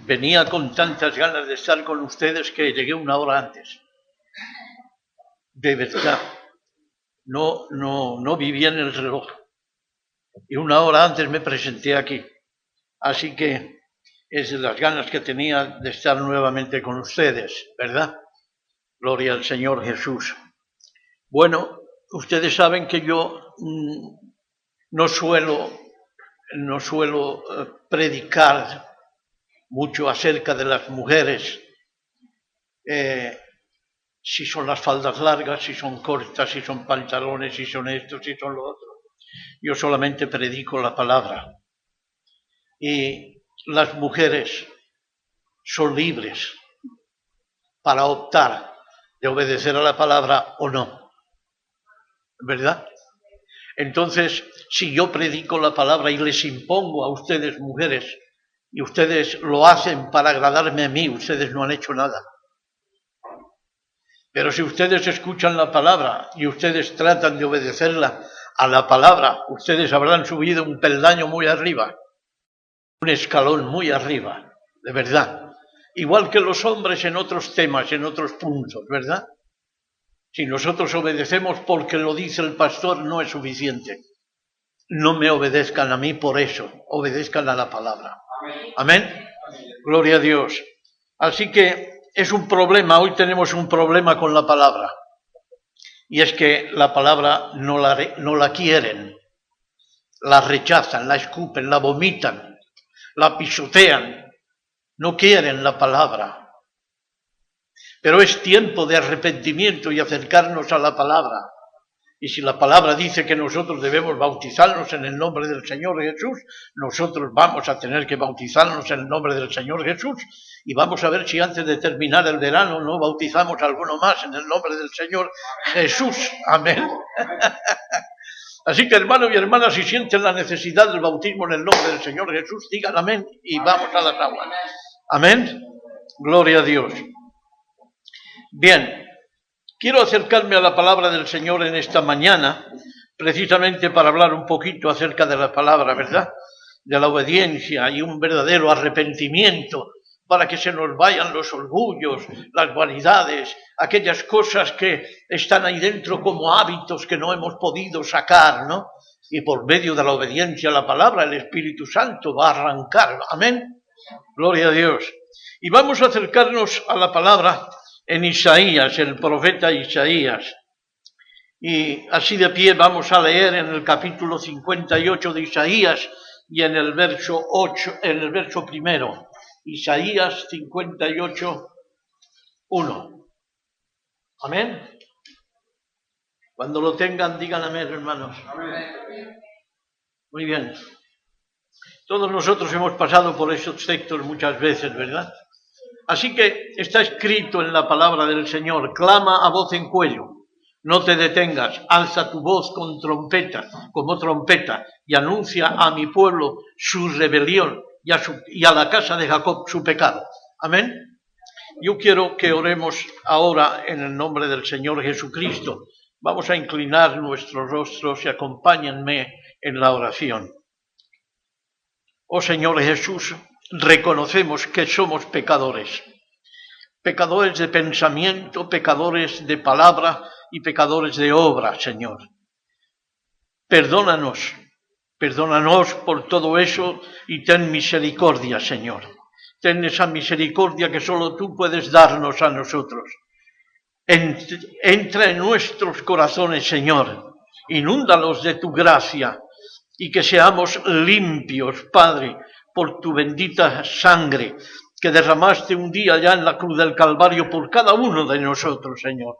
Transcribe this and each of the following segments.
Venía con tantas ganas de estar con ustedes que llegué una hora antes. De verdad. No vi bien el reloj. Y una hora antes me presenté aquí. Así que es de las ganas que tenía de estar nuevamente con ustedes, ¿verdad? Gloria al Señor Jesús. Bueno, ustedes saben que yo no suelo predicar mucho acerca de las mujeres, si son las faldas largas, si son cortas, si son pantalones, si son esto, si son lo otro. Yo solamente predico la palabra. Y las mujeres son libres para optar de obedecer a la palabra o no, ¿verdad? Entonces, si yo predico la palabra y les impongo a ustedes, mujeres, y ustedes lo hacen para agradarme a mí, ustedes no han hecho nada. Pero si ustedes escuchan la palabra y ustedes tratan de obedecerla a la palabra, ustedes habrán subido un peldaño muy arriba, un escalón muy arriba, de verdad. Igual que los hombres en otros temas, en otros puntos, ¿verdad? Si nosotros obedecemos porque lo dice el pastor, no es suficiente. No me obedezcan a mí por eso, obedezcan a la palabra. Amén. Gloria a Dios. Así que es un problema, hoy tenemos un problema con la palabra. Y es que la palabra no la quieren, la rechazan, la escupen, la vomitan, la pisotean, no quieren la palabra. Pero es tiempo de arrepentimiento y acercarnos a la palabra. Y si la palabra dice que nosotros debemos bautizarnos en el nombre del Señor Jesús, nosotros vamos a tener que bautizarnos en el nombre del Señor Jesús. Y vamos a ver si antes de terminar el verano no bautizamos a alguno más en el nombre del Señor Jesús. Amén. Así que, hermanos y hermanas, si sienten la necesidad del bautismo en el nombre del Señor Jesús, digan amén y vamos a las aguas. Amén. Gloria a Dios. Bien, quiero acercarme a la palabra del Señor en esta mañana, precisamente para hablar un poquito acerca de la palabra, ¿verdad? De la obediencia y un verdadero arrepentimiento para que se nos vayan los orgullos, las vanidades, aquellas cosas que están ahí dentro como hábitos que no hemos podido sacar, ¿no? Y por medio de la obediencia a la palabra, el Espíritu Santo va a arrancar. Amén. Gloria a Dios. Y vamos a acercarnos a la palabra en Isaías, el profeta Isaías. Y así de pie vamos a leer en el capítulo 58 de Isaías y en el verso 8, en el verso primero. Isaías 58, 1. Amén. Cuando lo tengan, digan amén, hermanos. Amén. Muy bien. Todos nosotros hemos pasado por esos textos muchas veces, ¿verdad? Así que está escrito en la palabra del Señor: clama a voz en cuello, no te detengas, alza tu voz con trompeta, como trompeta, y anuncia a mi pueblo su rebelión y a la casa de Jacob su pecado. Amén. Yo quiero que oremos ahora en el nombre del Señor Jesucristo. Vamos a inclinar nuestros rostros y acompáñenme en la oración. Oh Señor Jesús, reconocemos que somos pecadores, pecadores de pensamiento, pecadores de palabra y pecadores de obra, Señor. Perdónanos por todo eso y ten misericordia, Señor. Ten esa misericordia que solo tú puedes darnos a nosotros. Entra en nuestros corazones, Señor, inúndalos de tu gracia y que seamos limpios, Padre, por tu bendita sangre que derramaste un día ya en la cruz del Calvario por cada uno de nosotros, Señor.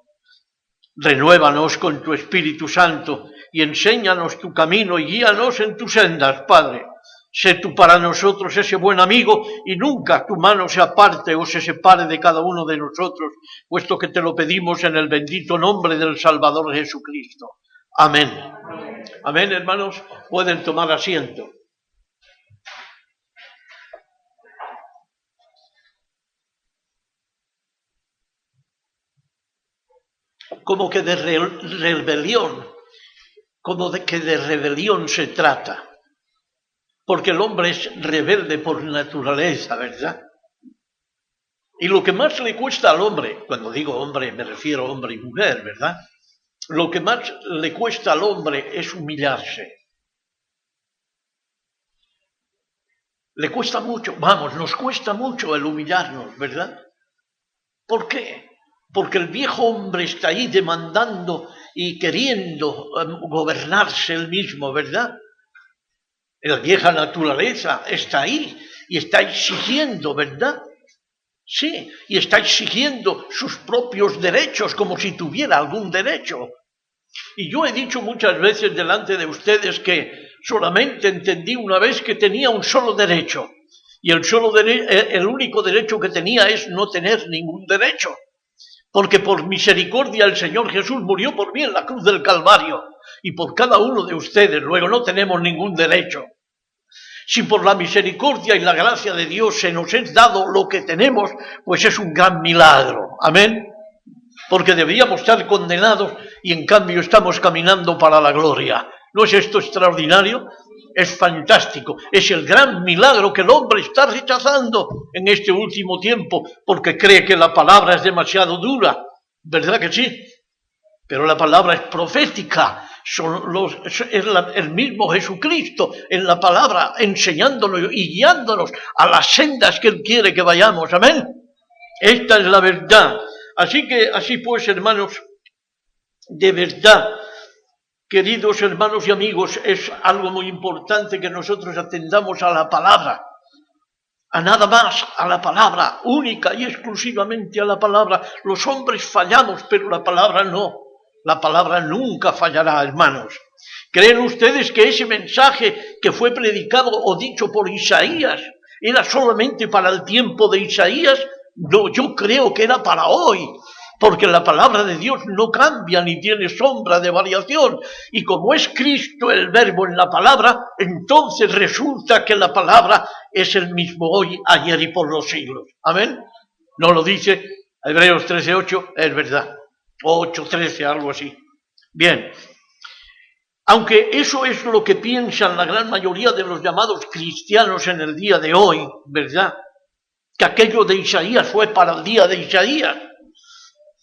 Renuévanos con tu Espíritu Santo y enséñanos tu camino y guíanos en tus sendas, Padre. Sé tú para nosotros ese buen amigo y nunca tu mano se aparte o se separe de cada uno de nosotros, puesto que te lo pedimos en el bendito nombre del Salvador Jesucristo. Amén. Amén, hermanos. Pueden tomar asiento. Como que de rebelión, de rebelión se trata. Porque el hombre es rebelde por naturaleza, ¿verdad? Y lo que más le cuesta al hombre, cuando digo hombre me refiero a hombre y mujer, ¿verdad? Lo que más le cuesta al hombre es humillarse. Le cuesta mucho, vamos, nos cuesta mucho el humillarnos, ¿verdad? ¿Por qué? Porque el viejo hombre está ahí demandando y queriendo gobernarse él mismo, ¿verdad? La vieja naturaleza está ahí y está exigiendo, ¿verdad? Sí, y está exigiendo sus propios derechos como si tuviera algún derecho. Y yo he dicho muchas veces delante de ustedes que solamente entendí una vez que tenía un solo derecho. Y el único derecho que tenía es no tener ningún derecho. Porque por misericordia el Señor Jesús murió por mí en la cruz del Calvario. Y por cada uno de ustedes, luego no tenemos ningún derecho. Si por la misericordia y la gracia de Dios se nos es dado lo que tenemos, pues es un gran milagro. Amén. Porque deberíamos estar condenados y en cambio estamos caminando para la gloria. ¿No es esto extraordinario? Es fantástico. Es el gran milagro que el hombre está rechazando en este último tiempo porque cree que la palabra es demasiado dura. ¿Verdad que sí? Pero la palabra es profética. Es el mismo Jesucristo en la palabra enseñándonos y guiándonos a las sendas que Él quiere que vayamos. Amén. Esta es la verdad. Así pues, hermanos, de verdad, queridos hermanos y amigos, es algo muy importante que nosotros atendamos a la palabra, a nada más, a la palabra, única y exclusivamente a la palabra. Los hombres fallamos, pero la palabra no. La palabra nunca fallará, hermanos. ¿Creen ustedes que ese mensaje que fue predicado o dicho por Isaías era solamente para el tiempo de Isaías? No, yo creo que era para hoy, porque la palabra de Dios no cambia ni tiene sombra de variación. Y como es Cristo el verbo en la palabra, entonces resulta que la palabra es el mismo hoy, ayer y por los siglos. ¿Amén? ¿No lo dice Hebreos 13:8? Es verdad. 8:13, algo así. Bien. Aunque eso es lo que piensan la gran mayoría de los llamados cristianos en el día de hoy, ¿verdad? Que aquello de Isaías fue para el día de Isaías,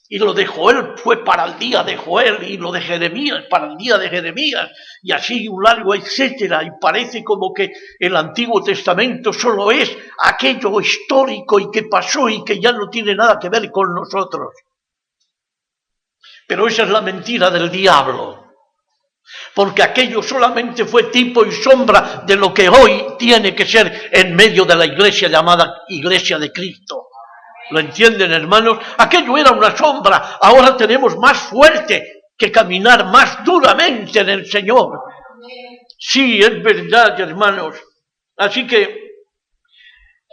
y lo de Joel fue para el día de Joel, y lo de Jeremías para el día de Jeremías, y así un largo etcétera, y parece como que el Antiguo Testamento solo es aquello histórico y que pasó y que ya no tiene nada que ver con nosotros. Pero esa es la mentira del diablo, porque aquello solamente fue tipo y sombra de lo que hoy tiene que ser en medio de la iglesia llamada Iglesia de Cristo. ¿Lo entienden, hermanos? Aquello era una sombra, ahora tenemos más fuerte que caminar más duramente en el Señor. Sí, es verdad, hermanos. Así que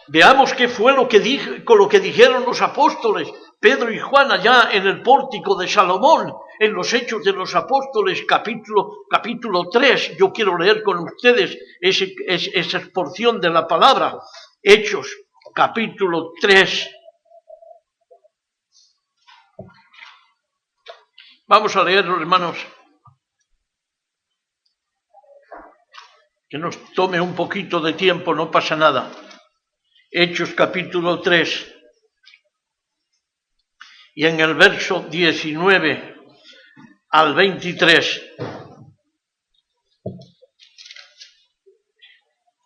veamos qué fue lo que dijeron los apóstoles Pedro y Juan allá en el pórtico de Salomón, en los Hechos de los Apóstoles, capítulo 3. Yo quiero leer con ustedes esa porción de la palabra. Hechos, capítulo 3. Vamos a leerlo, hermanos. Que nos tome un poquito de tiempo, no pasa nada. Hechos, capítulo 3. Y en el verso 19 al 23,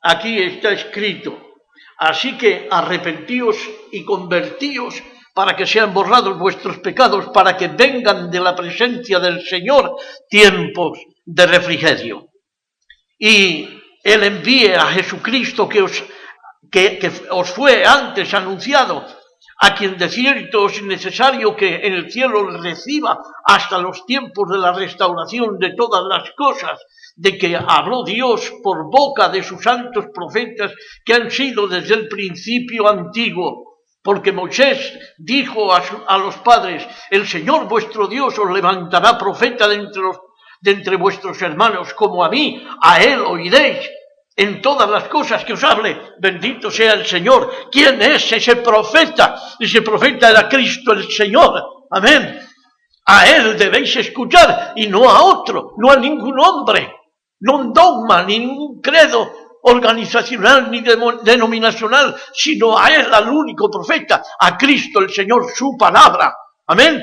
aquí está escrito: así que arrepentíos y convertíos para que sean borrados vuestros pecados, para que vengan de la presencia del Señor tiempos de refrigerio. Y Él envíe a Jesucristo que os fue antes anunciado, a quien de cierto es necesario que en el cielo reciba hasta los tiempos de la restauración de todas las cosas, de que habló Dios por boca de sus santos profetas que han sido desde el principio antiguo. Porque Moisés dijo a los padres: el Señor vuestro Dios os levantará profeta de entre vuestros hermanos, como a mí, a él oiréis en todas las cosas que os hable. Bendito sea el Señor. ¿Quién es ese profeta? Ese profeta era Cristo el Señor. Amén. A él debéis escuchar y no a otro, no a ningún hombre, no un dogma, ni ningún credo, organizacional ni denominacional, sino a Él, al único profeta, a Cristo el Señor, su palabra. Amén.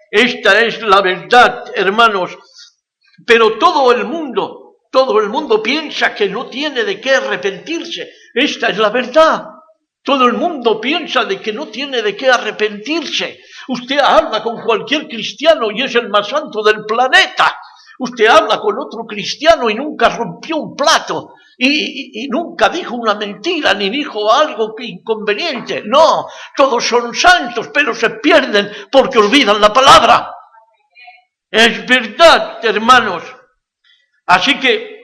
Esta es la verdad, hermanos. Pero todo el mundo piensa que no tiene de qué arrepentirse. Esta es la verdad. Todo el mundo piensa de que no tiene de qué arrepentirse. Usted habla con cualquier cristiano y es el más santo del planeta. Usted habla con otro cristiano y nunca rompió un plato, y nunca dijo una mentira, ni dijo algo inconveniente. No, todos son santos, pero se pierden porque olvidan la palabra. Es verdad, hermanos. Así que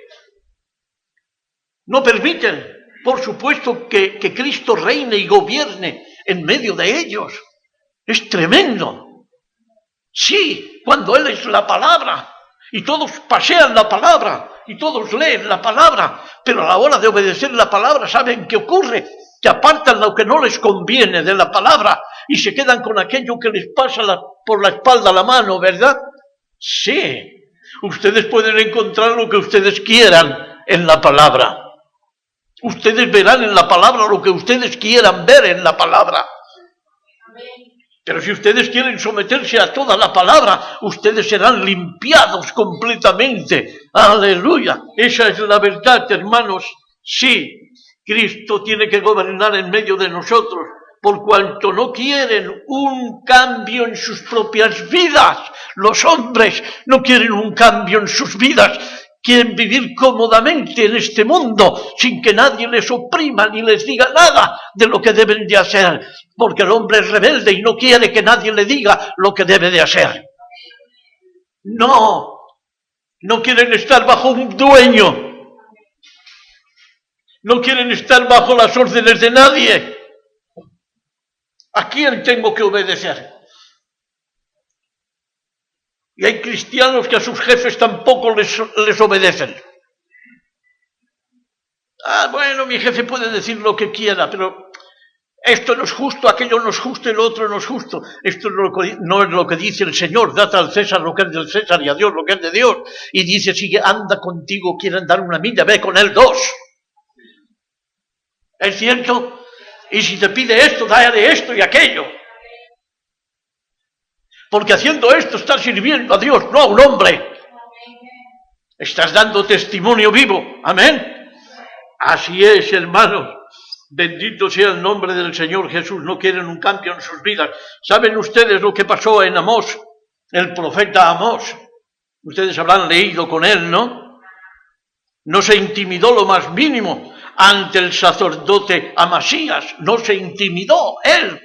no permiten, por supuesto, que Cristo reine y gobierne en medio de ellos. Es tremendo. Sí, cuando Él es la palabra, y todos pasean la palabra, y todos leen la palabra, pero a la hora de obedecer la palabra, ¿saben qué ocurre? Que apartan lo que no les conviene de la palabra, y se quedan con aquello que les pasa por la espalda la mano, ¿verdad? Sí, ustedes pueden encontrar lo que ustedes quieran en la palabra. Ustedes verán en la palabra lo que ustedes quieran ver en la palabra. Pero si ustedes quieren someterse a toda la palabra, ustedes serán limpiados completamente. ¡Aleluya! Esa es la verdad, hermanos. Sí, Cristo tiene que gobernar en medio de nosotros, por cuanto no quieren un cambio en sus propias vidas. Los hombres no quieren un cambio en sus vidas. Quieren vivir cómodamente en este mundo, sin que nadie les oprima ni les diga nada de lo que deben de hacer, porque el hombre es rebelde y no quiere que nadie le diga lo que debe de hacer. No quieren estar bajo un dueño, no quieren estar bajo las órdenes de nadie. ¿A quién tengo que obedecer? Y hay cristianos que a sus jefes tampoco les obedecen. Bueno, mi jefe puede decir lo que quiera, pero esto no es justo, aquello no es justo y lo otro no es justo. Esto no es lo que dice el Señor. Dad al César lo que es del César y a Dios lo que es de Dios. Y dice, si anda contigo, quiere andar una milla, ve con él 2. ¿Es cierto? Y si te pide esto, dale esto y aquello. Porque haciendo esto estás sirviendo a Dios, no a un hombre. Estás dando testimonio vivo. Amén. Así es, hermanos. Bendito sea el nombre del Señor Jesús. No quieren un cambio en sus vidas. ¿Saben ustedes lo que pasó en Amós? El profeta Amós. Ustedes habrán leído con él, ¿no? No se intimidó lo más mínimo ante el sacerdote Amasías. No se intimidó él.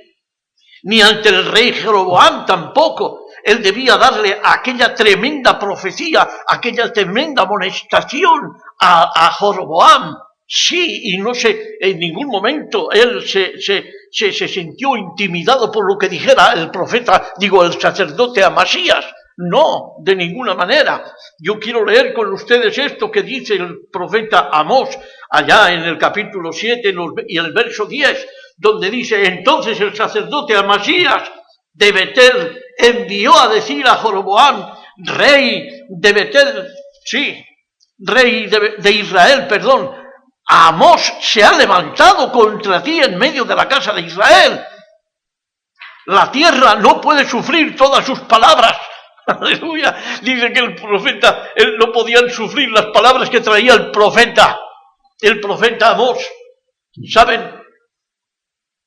Ni ante el rey Jeroboam tampoco. Él debía darle aquella tremenda profecía, aquella tremenda amonestación a Jeroboam. Sí, y no sé, en ningún momento él se sintió intimidado por lo que dijera el profeta, el sacerdote Amasías. No, de ninguna manera. Yo quiero leer con ustedes esto que dice el profeta Amós, allá en el capítulo 7 y el verso 10, donde dice, entonces el sacerdote Amasías de Betel envió a decir a Jeroboam, rey de Betel, sí, rey de Israel, perdón, Amós se ha levantado contra ti en medio de la casa de Israel. La tierra no puede sufrir todas sus palabras. Aleluya. Dice que el profeta, no podían sufrir las palabras que traía el profeta Amós. ¿Saben?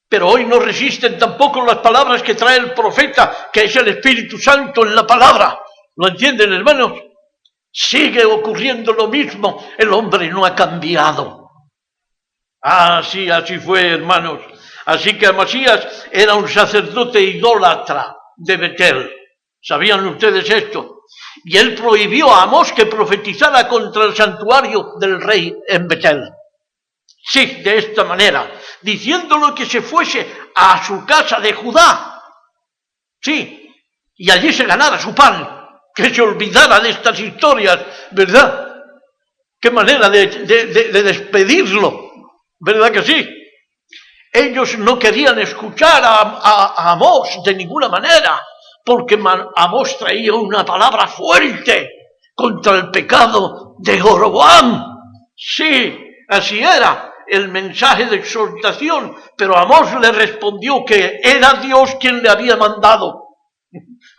Pero hoy no resisten tampoco las palabras que trae el profeta, que es el Espíritu Santo en la palabra. ¿Lo entienden, hermanos? Sigue ocurriendo lo mismo. El hombre no ha cambiado. Sí, así fue, hermanos. Así que Amasías era un sacerdote idólatra de Betel. ¿Sabían ustedes esto? Y él prohibió a Amós que profetizara contra el santuario del rey en Betel. Sí, de esta manera, diciéndole que se fuese a su casa de Judá. Sí, y allí se ganara su pan, que se olvidara de estas historias, ¿verdad? Qué manera de despedirlo, ¿verdad que sí? Ellos no querían escuchar a Amós de ninguna manera, porque Amós traía una palabra fuerte contra el pecado de Jeroboam. Sí, Así era el mensaje de exhortación, pero Amós le respondió que era Dios quien le había mandado.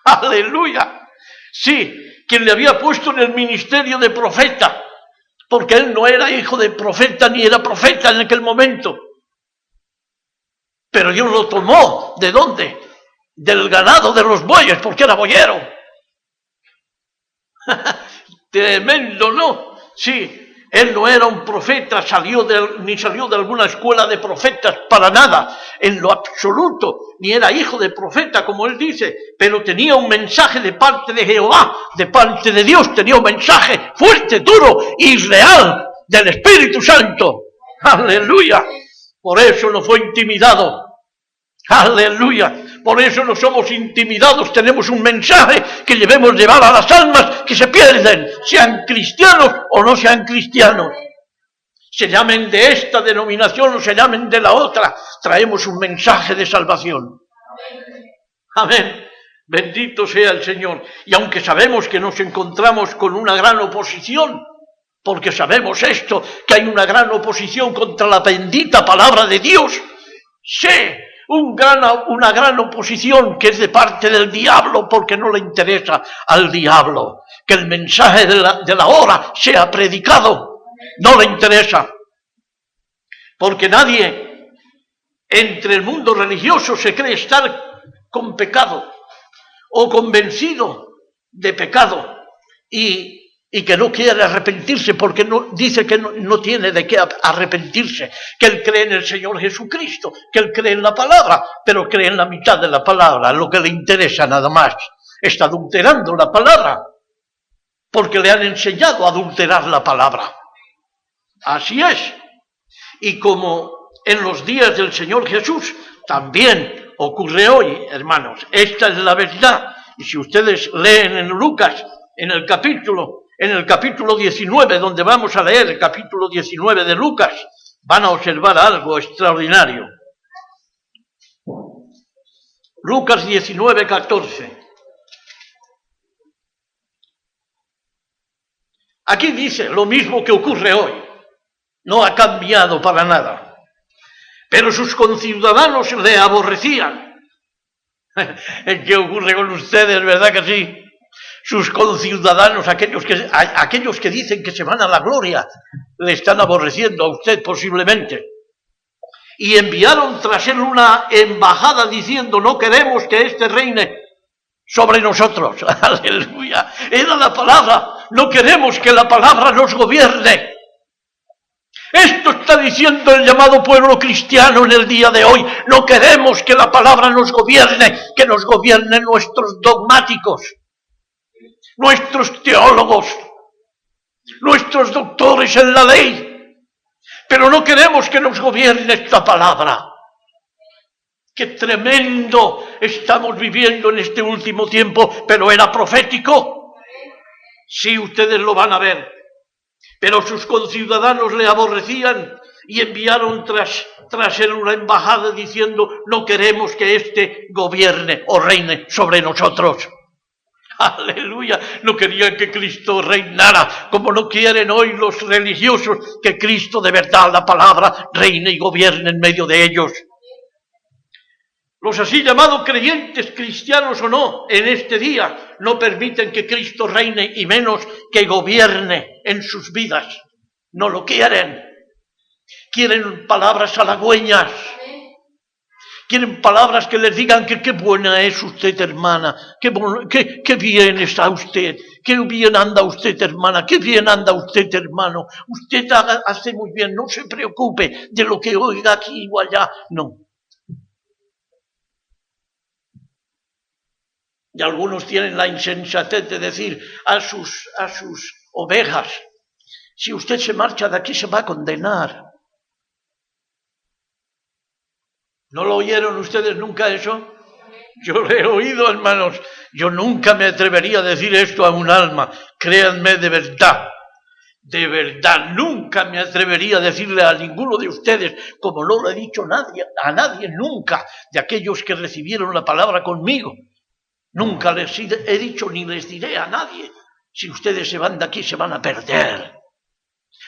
¡Aleluya! Sí, quien le había puesto en el ministerio de profeta, porque él no era hijo de profeta ni era profeta en aquel momento. Pero Dios lo tomó. ¿De dónde? Del ganado de los bueyes, porque era boyero. Tremendo, ¿no? Sí. Él no era un profeta, ni salió de alguna escuela de profetas para nada, en lo absoluto, ni era hijo de profeta, como él dice, pero tenía un mensaje de parte de Jehová, de parte de Dios, tenía un mensaje fuerte, duro y real del Espíritu Santo. ¡Aleluya! Por eso no fue intimidado. ¡Aleluya! Por eso no somos intimidados, tenemos un mensaje que debemos llevar a las almas que se pierden, sean cristianos o no sean cristianos. Se llamen de esta denominación o se llamen de la otra, traemos un mensaje de salvación. Amén. Bendito sea el Señor. Y aunque sabemos que nos encontramos con una gran oposición, porque sabemos esto, que hay una gran oposición contra la bendita palabra de Dios, sé una gran oposición que es de parte del diablo, porque no le interesa al diablo que el mensaje de la hora sea predicado. No le interesa, porque nadie entre el mundo religioso se cree estar con pecado o convencido de pecado y que no quiere arrepentirse, porque dice que no tiene de qué arrepentirse, que él cree en el Señor Jesucristo, que él cree en la palabra, pero cree en la mitad de la palabra, lo que le interesa nada más. Está adulterando la palabra, porque le han enseñado a adulterar la palabra. Así es. Y como en los días del Señor Jesús, también ocurre hoy, hermanos. Esta es la verdad. Y si ustedes leen en Lucas, en el capítulo 19, donde vamos a leer el capítulo 19 de Lucas, van a observar algo extraordinario. Lucas 19, 14. Aquí dice lo mismo que ocurre hoy. No ha cambiado para nada. Pero sus conciudadanos le aborrecían. ¿Qué ocurre con ustedes, verdad que sí? Sus conciudadanos, aquellos que dicen que se van a la gloria, le están aborreciendo a usted posiblemente. Y enviaron tras él una embajada diciendo: no queremos que éste reine sobre nosotros. Aleluya. Era la palabra. No queremos que la palabra nos gobierne. Esto está diciendo el llamado pueblo cristiano en el día de hoy. No queremos que la palabra nos gobierne, que nos gobiernen nuestros dogmáticos, nuestros teólogos, nuestros doctores en la ley. Pero no queremos que nos gobierne esta palabra. ¡Qué tremendo estamos viviendo en este último tiempo! Pero era profético. Sí, ustedes lo van a ver. Pero sus conciudadanos le aborrecían y enviaron tras él una embajada diciendo: no queremos que éste gobierne o reine sobre nosotros. Aleluya. No querían que Cristo reinara, como no quieren hoy los religiosos que Cristo de verdad, la palabra, reine y gobierne en medio de ellos. Los así llamados creyentes, cristianos o no, en este día no permiten que Cristo reine y menos que gobierne en sus vidas. No lo quieren. Quieren palabras halagüeñas. Quieren palabras que les digan que qué buena es usted, hermana, qué bien está usted, qué bien anda usted, hermana, qué bien anda usted, hermano. Usted hace muy bien, no se preocupe de lo que oiga aquí o allá. No. Y algunos tienen la insensatez de decir a sus ovejas: si usted se marcha de aquí se va a condenar. ¿No lo oyeron ustedes nunca eso? Yo lo he oído, hermanos. Yo nunca me atrevería a decir esto a un alma. Créanme, de verdad, nunca me atrevería a decirle a ninguno de ustedes, como no lo he dicho a nadie nunca, de aquellos que recibieron la palabra conmigo. Nunca les he dicho ni les diré a nadie: si ustedes se van de aquí se van a perder.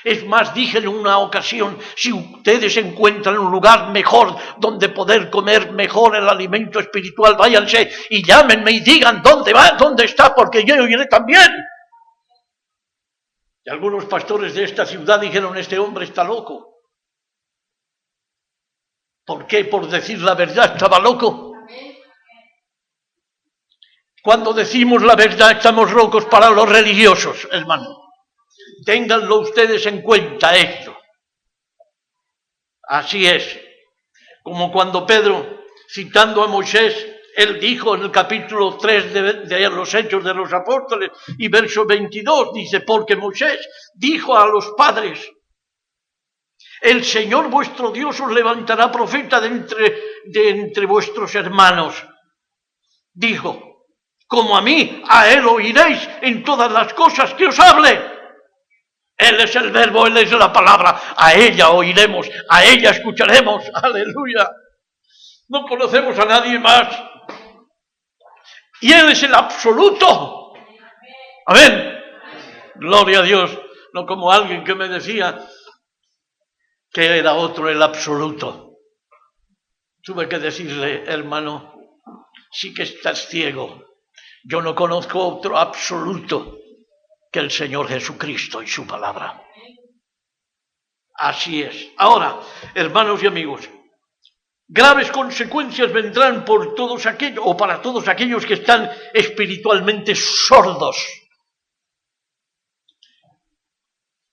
Es más, dije en una ocasión, si ustedes encuentran un lugar mejor donde poder comer mejor el alimento espiritual, váyanse y llámenme y digan dónde va, dónde está, porque yo iré también. Y algunos pastores de esta ciudad dijeron, este hombre está loco. ¿Por qué? Por decir la verdad estaba loco. Cuando decimos la verdad estamos locos para los religiosos, hermano. Ténganlo ustedes en cuenta esto. Así es. Como cuando Pedro, citando a Moisés, él dijo en el capítulo 3 de los Hechos de los Apóstoles y verso 22, dice, porque Moisés dijo a los padres, el Señor vuestro Dios os levantará profeta de entre vuestros hermanos. Dijo, como a mí, a él oiréis en todas las cosas que os hable. Él es el verbo, Él es la palabra. A ella oiremos, a ella escucharemos. Aleluya. No conocemos a nadie más. Y Él es el absoluto. Amén. Gloria a Dios. No como alguien que me decía que era otro el absoluto. Tuve que decirle, hermano, sí que estás ciego. Yo no conozco otro absoluto que el Señor Jesucristo y su palabra. Así es. Ahora, hermanos y amigos, graves consecuencias vendrán por todos aquellos, o para todos aquellos que están espiritualmente sordos.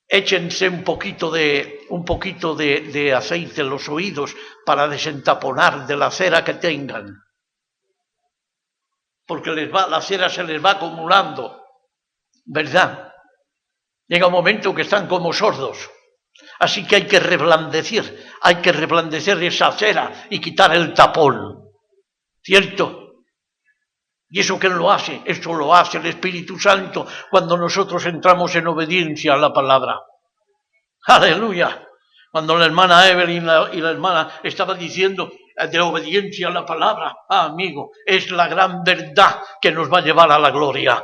Échense un poquito de aceite en los oídos para desentaponar de la cera que tengan. Porque la cera se les va acumulando. ¿Verdad? Llega un momento que están como sordos. Así que hay que reblandecer esa cera y quitar el tapón. ¿Cierto? ¿Y eso quién lo hace? Eso lo hace el Espíritu Santo cuando nosotros entramos en obediencia a la palabra. ¡Aleluya! Cuando la hermana Evelyn y la hermana estaban diciendo de obediencia a la palabra, amigo, es la gran verdad que nos va a llevar a la gloria.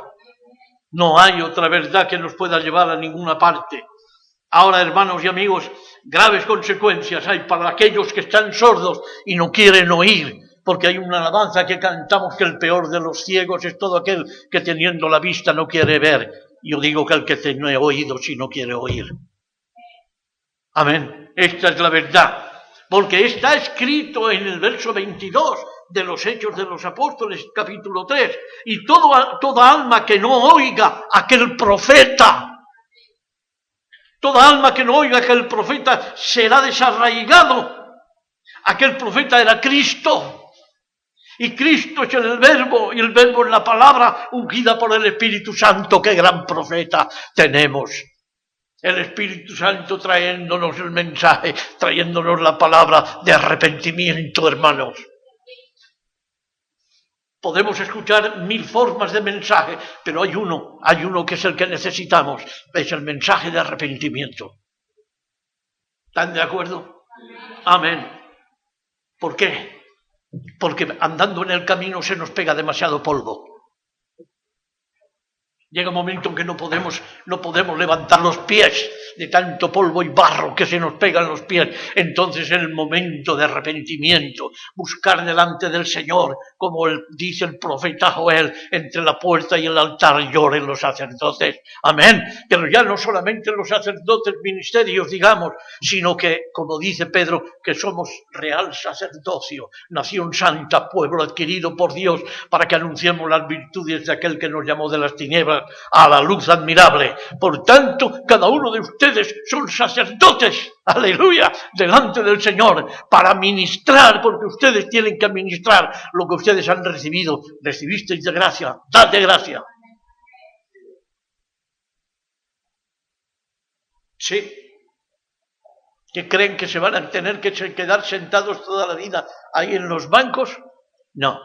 No hay otra verdad que nos pueda llevar a ninguna parte. Ahora, hermanos y amigos, graves consecuencias hay para aquellos que están sordos y no quieren oír, porque hay una alabanza que cantamos que el peor de los ciegos es todo aquel que teniendo la vista no quiere ver. Yo digo que el que tiene oídos si no quiere oír. Amén. Esta es la verdad, porque está escrito en el verso 22 de los Hechos de los Apóstoles, capítulo 3, y toda alma que no oiga a aquel profeta, toda alma que no oiga a aquel profeta será desarraigado. Aquel profeta era Cristo, y Cristo es el verbo, y el verbo es la palabra ungida por el Espíritu Santo. ¡Qué gran profeta tenemos! El Espíritu Santo trayéndonos el mensaje, trayéndonos la palabra de arrepentimiento, hermanos. Podemos escuchar 1000 formas de mensaje, pero hay uno que es el que necesitamos, es el mensaje de arrepentimiento. ¿Están de acuerdo? Amén. ¿Por qué? Porque andando en el camino se nos pega demasiado polvo. Llega un momento en que no podemos levantar los pies de tanto polvo y barro que se nos pegan los pies. Entonces, en el momento de arrepentimiento, buscar delante del Señor, como dice el profeta Joel, entre la puerta y el altar lloren los sacerdotes. Amén. Pero ya no solamente los sacerdotes ministerios, digamos, sino que, como dice Pedro, que somos real sacerdocio, nación santa, pueblo adquirido por Dios, para que anunciemos las virtudes de aquel que nos llamó de las tinieblas a la luz admirable. Por tanto, cada uno de ustedes son sacerdotes, aleluya, delante del Señor, para ministrar, porque ustedes tienen que ministrar lo que ustedes han recibido. Recibisteis de gracia, dad de gracia. Sí. ¿Que creen que se van a tener que quedar sentados toda la vida ahí en los bancos? No.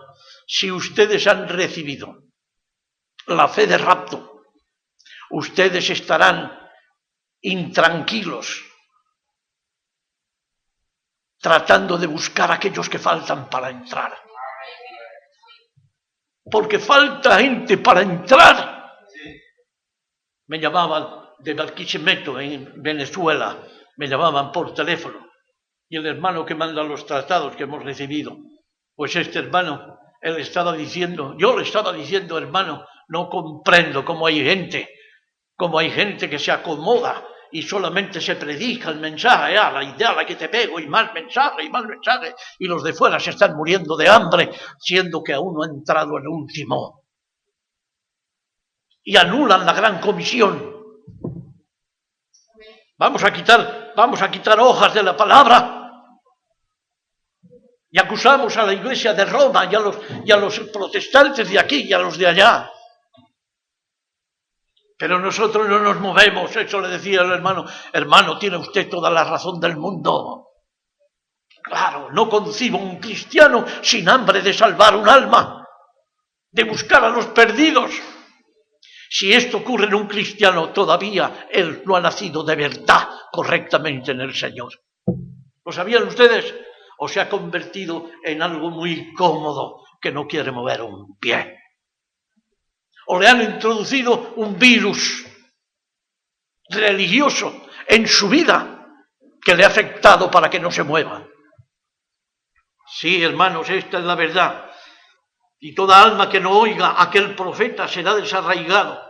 Si ustedes han recibido la fe de rapto, ustedes estarán intranquilos, tratando de buscar a aquellos que faltan para entrar. Porque falta gente para entrar. Me llamaba de Barquisimeto, en Venezuela, me llamaban por teléfono, y el hermano que manda los tratados que hemos recibido, pues este hermano, yo le estaba diciendo, hermano, no comprendo cómo hay gente que se acomoda y solamente se predica el mensaje, la idea a la que te pego, y más mensaje, y los de fuera se están muriendo de hambre, siendo que aún no ha entrado el último. Y anulan la gran comisión. Vamos a quitar hojas de la palabra. Y acusamos a la iglesia de Roma y a los protestantes de aquí y a los de allá. Pero nosotros no nos movemos, eso le decía el hermano. Hermano, tiene usted toda la razón del mundo. Claro, no concibo un cristiano sin hambre de salvar un alma, de buscar a los perdidos. Si esto ocurre en un cristiano, todavía él no ha nacido de verdad correctamente en el Señor. ¿Lo sabían ustedes? ¿O se ha convertido en algo muy cómodo que no quiere mover un pie? ¿O le han introducido un virus religioso en su vida que le ha afectado para que no se mueva? Sí, hermanos, esta es la verdad. Y toda alma que no oiga a aquel profeta será desarraigado.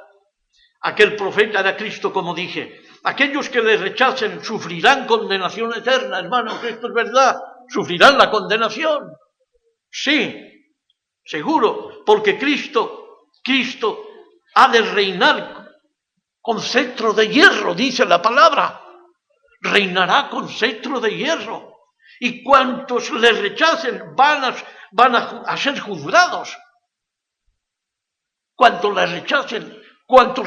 Aquel profeta era Cristo, como dije. Aquellos que le rechacen sufrirán condenación eterna, hermanos, esto es verdad. Sufrirán la condenación. Sí, seguro, porque Cristo ha de reinar con cetro de hierro, dice la palabra. Reinará con cetro de hierro. Y cuantos le rechacen van a ser juzgados. Cuantos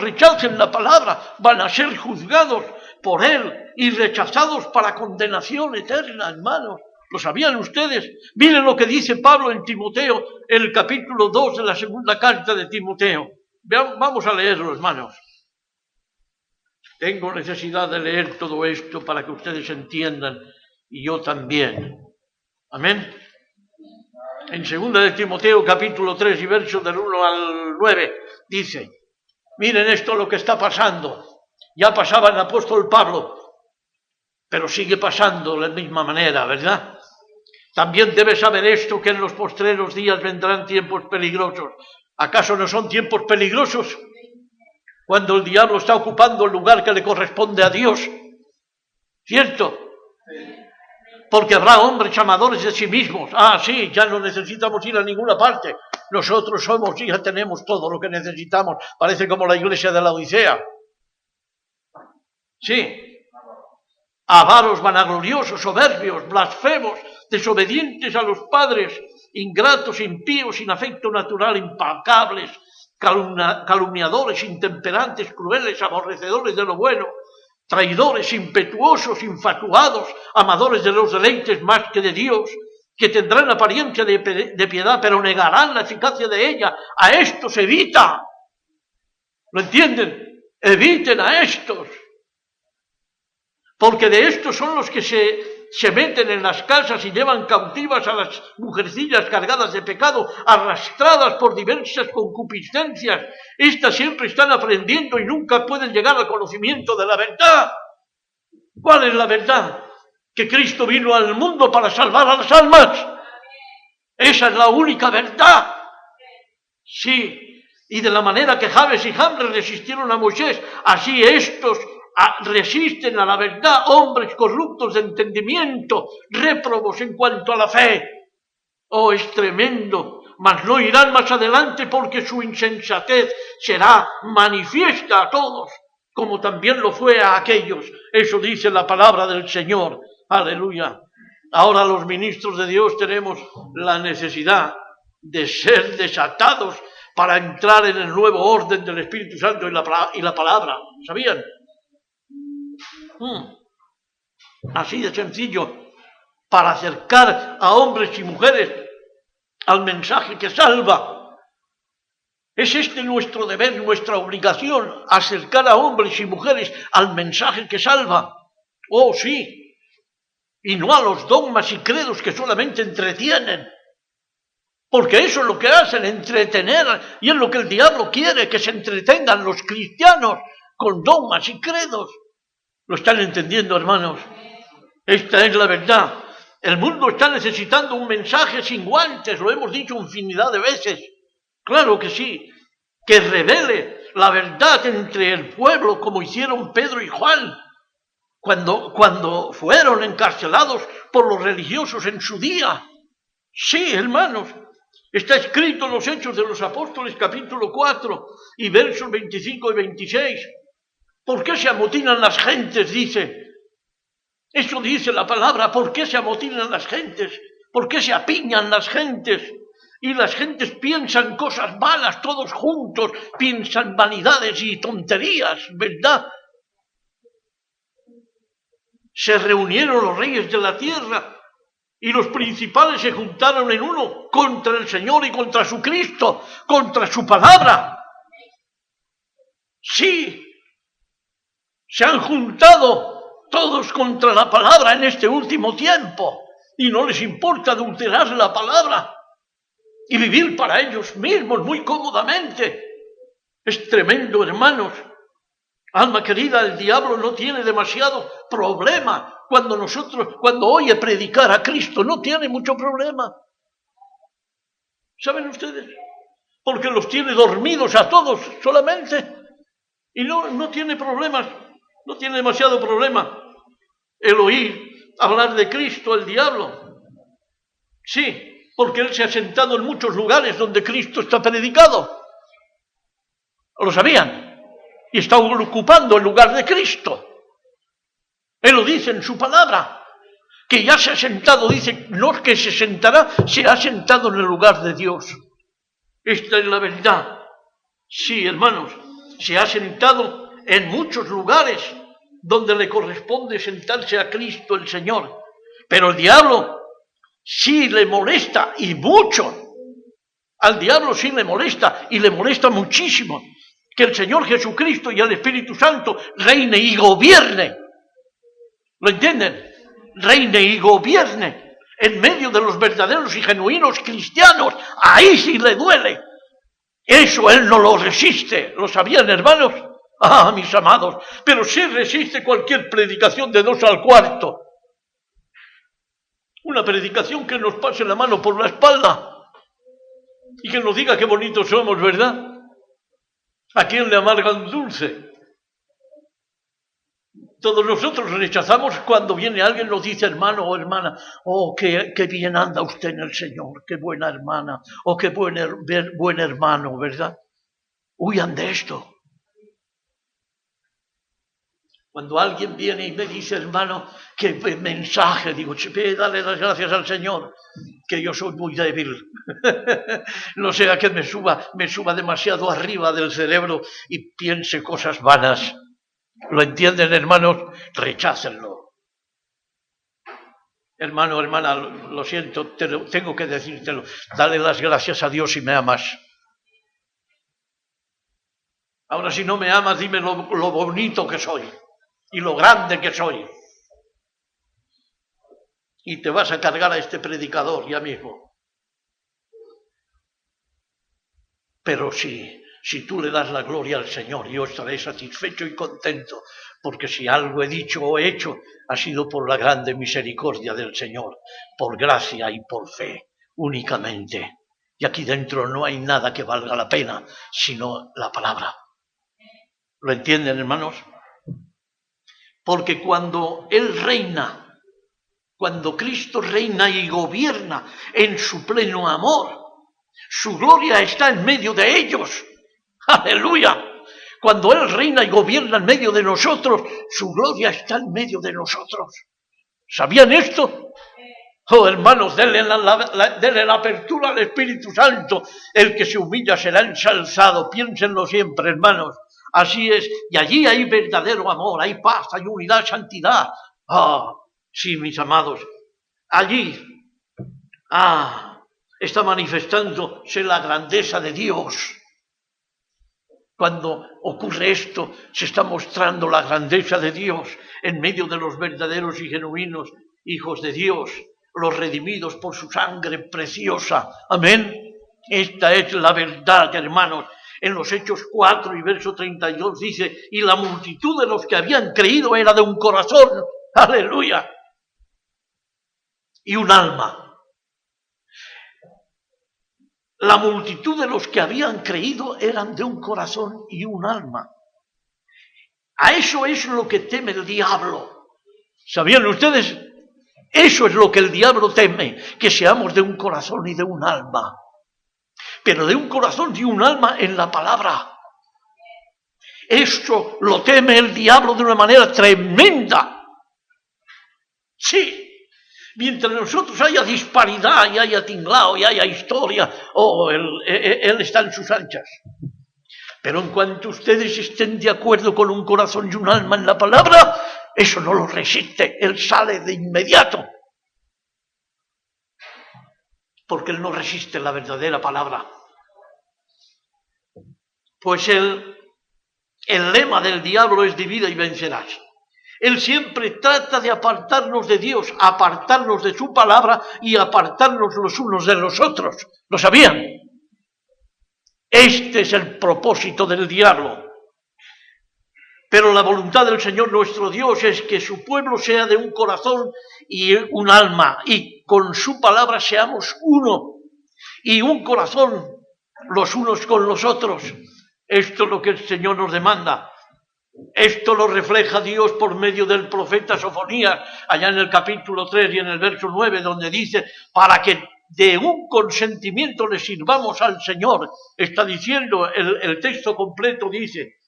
rechacen la palabra van a ser juzgados por él y rechazados para condenación eterna, hermanos. ¿Lo sabían ustedes? Miren lo que dice Pablo en Timoteo, en el capítulo 2 de la segunda carta de Timoteo. Vamos a leerlo, hermanos. Tengo necesidad de leer todo esto para que ustedes entiendan, y yo también. Amén. En 2 de Timoteo, capítulo 3 y versos del 1 al 9, dice, miren esto lo que está pasando. Ya pasaba el apóstol Pablo, pero sigue pasando de la misma manera, ¿verdad? También debes saber esto, que en los postreros días vendrán tiempos peligrosos. ¿Acaso no son tiempos peligrosos? Cuando el diablo está ocupando el lugar que le corresponde a Dios. ¿Cierto? Porque habrá hombres amadores de sí mismos. Sí, ya no necesitamos ir a ninguna parte. Nosotros somos y ya tenemos todo lo que necesitamos. Parece como la iglesia de la Odisea. Sí. Avaros, vanagloriosos, soberbios, blasfemos, desobedientes a los padres, ingratos, impíos, sin afecto natural, implacables, calumniadores, intemperantes, crueles, aborrecedores de lo bueno, traidores, impetuosos, infatuados, amadores de los deleites más que de Dios, que tendrán apariencia de piedad, pero negarán la eficacia de ella. A estos evita. ¿Lo entienden? Eviten a estos. Porque de estos son los que se meten en las casas y llevan cautivas a las mujercillas cargadas de pecado, arrastradas por diversas concupiscencias. Estas siempre están aprendiendo y nunca pueden llegar al conocimiento de la verdad. ¿Cuál es la verdad? Que Cristo vino al mundo para salvar a las almas. Esa es la única verdad. Sí, y de la manera que Jabes y Jambres resistieron a Moisés, así estos resisten a la verdad, hombres corruptos de entendimiento, réprobos en cuanto a la fe. Oh, es tremendo, mas no irán más adelante porque su insensatez será manifiesta a todos, como también lo fue a aquellos. Eso dice la palabra del Señor. Aleluya. Ahora los ministros de Dios tenemos la necesidad de ser desatados para entrar en el nuevo orden del Espíritu Santo y la palabra. ¿Sabían? Así de sencillo, para acercar a hombres y mujeres al mensaje que salva. Es este nuestro deber, nuestra obligación, acercar a hombres y mujeres al mensaje que salva. Oh, sí, y no a los dogmas y credos que solamente entretienen. Porque eso es lo que hacen, entretener, y es lo que el diablo quiere, que se entretengan los cristianos. con dogmas y credos. ¿Lo están entendiendo, hermanos? Esta es la verdad. El mundo está necesitando un mensaje sin guantes, lo hemos dicho infinidad de veces. Claro que sí, que revele la verdad entre el pueblo, como hicieron Pedro y Juan, cuando fueron encarcelados por los religiosos en su día. Sí, hermanos, está escrito en los Hechos de los Apóstoles, capítulo 4, y versos 25 y 26. ¿Por qué se amotinan las gentes? Dice. Eso dice la palabra. ¿Por qué se amotinan las gentes? ¿Por qué se apiñan las gentes? Y las gentes piensan cosas malas, todos juntos, piensan vanidades y tonterías, ¿verdad? Se reunieron los reyes de la tierra y los principales se juntaron en uno contra el Señor y contra su Cristo, contra su palabra. Sí, se han juntado todos contra la palabra en este último tiempo y no les importa adulterar la palabra y vivir para ellos mismos muy cómodamente. Es tremendo, hermanos. Alma querida, el diablo no tiene demasiado problema cuando oye predicar a Cristo, no tiene mucho problema. ¿Saben ustedes? Porque los tiene dormidos a todos solamente y no tiene problemas, no tiene demasiado problema el oír hablar de Cristo, el diablo. Sí, porque él se ha sentado en muchos lugares donde Cristo está predicado. ¿Lo sabían? Y está ocupando el lugar de Cristo. Él lo dice en su palabra, que ya se ha sentado, dice, no es que se sentará, se ha sentado en el lugar de Dios. Esta es la verdad. Sí, hermanos, se ha sentado en muchos lugares donde le corresponde sentarse a Cristo el Señor. Pero el diablo sí le molesta, y mucho. Al diablo sí le molesta, y le molesta muchísimo, que el Señor Jesucristo y el Espíritu Santo reine y gobierne. ¿Lo entienden? Reine y gobierne en medio de los verdaderos y genuinos cristianos. Ahí sí le duele. Eso él no lo resiste. ¿Lo sabían, hermanos? Ah, mis amados, pero sí resiste cualquier predicación de 2 al cuarto. Una predicación que nos pase la mano por la espalda y que nos diga qué bonitos somos, ¿verdad? ¿A quién le amargan dulce? Todos nosotros rechazamos cuando viene alguien y nos dice, hermano o hermana, oh, qué bien anda usted en el Señor, qué buena hermana, o qué buen hermano, ¿verdad? Huyan de esto. Cuando alguien viene y me dice, hermano, qué mensaje, digo, dale las gracias al Señor, que yo soy muy débil. No sea que me suba demasiado arriba del cerebro y piense cosas vanas. ¿Lo entienden, hermanos? Rechácenlo. Hermano, hermana, lo siento, tengo que decírtelo. Dale las gracias a Dios si me amas. Ahora, si no me amas, dime lo bonito que soy y lo grande que soy. Y te vas a cargar a este predicador ya mismo. Pero si tú le das la gloria al Señor, yo estaré satisfecho y contento, porque si algo he dicho o he hecho, ha sido por la grande misericordia del Señor, por gracia y por fe, únicamente. Y aquí dentro no hay nada que valga la pena, sino la palabra. ¿Lo entienden, hermanos? Porque cuando Él reina, cuando Cristo reina y gobierna en su pleno amor, su gloria está en medio de ellos. ¡Aleluya! Cuando Él reina y gobierna en medio de nosotros, su gloria está en medio de nosotros. ¿Sabían esto? Oh, hermanos, denle la apertura al Espíritu Santo. El que se humilla será ensalzado. Piénsenlo siempre, hermanos. Así es. Y allí hay verdadero amor, hay paz, hay unidad, santidad. Sí, mis amados. Allí, está manifestándose la grandeza de Dios. Cuando ocurre esto, se está mostrando la grandeza de Dios en medio de los verdaderos y genuinos hijos de Dios, los redimidos por su sangre preciosa. Amén. Esta es la verdad, hermanos. En los Hechos 4 y verso 32 dice, y la multitud de los que habían creído era de un corazón, aleluya, y un alma. La multitud de los que habían creído eran de un corazón y un alma. A eso es lo que teme el diablo. ¿Sabían ustedes? Eso es lo que el diablo teme, que seamos de un corazón y de un alma. Pero de un corazón y un alma en la palabra. Eso lo teme el diablo de una manera tremenda. Sí. Mientras nosotros haya disparidad y haya tinglao y haya historia, él está en sus anchas. Pero en cuanto ustedes estén de acuerdo con un corazón y un alma en la palabra, eso no lo resiste, él sale de inmediato. Porque él no resiste la verdadera palabra. Pues el lema del diablo es divide y vencerás. Él siempre trata de apartarnos de Dios, apartarnos de su palabra y apartarnos los unos de los otros. ¿Lo sabían? Este es el propósito del diablo. Pero la voluntad del Señor nuestro Dios es que su pueblo sea de un corazón y un alma, y con su palabra seamos uno, y un corazón los unos con los otros. Esto es lo que el Señor nos demanda. Esto lo refleja Dios por medio del profeta Sofonías, allá en el capítulo 3 y en el verso 9, donde dice, para que de un consentimiento le sirvamos al Señor. Está diciendo, el texto completo dice,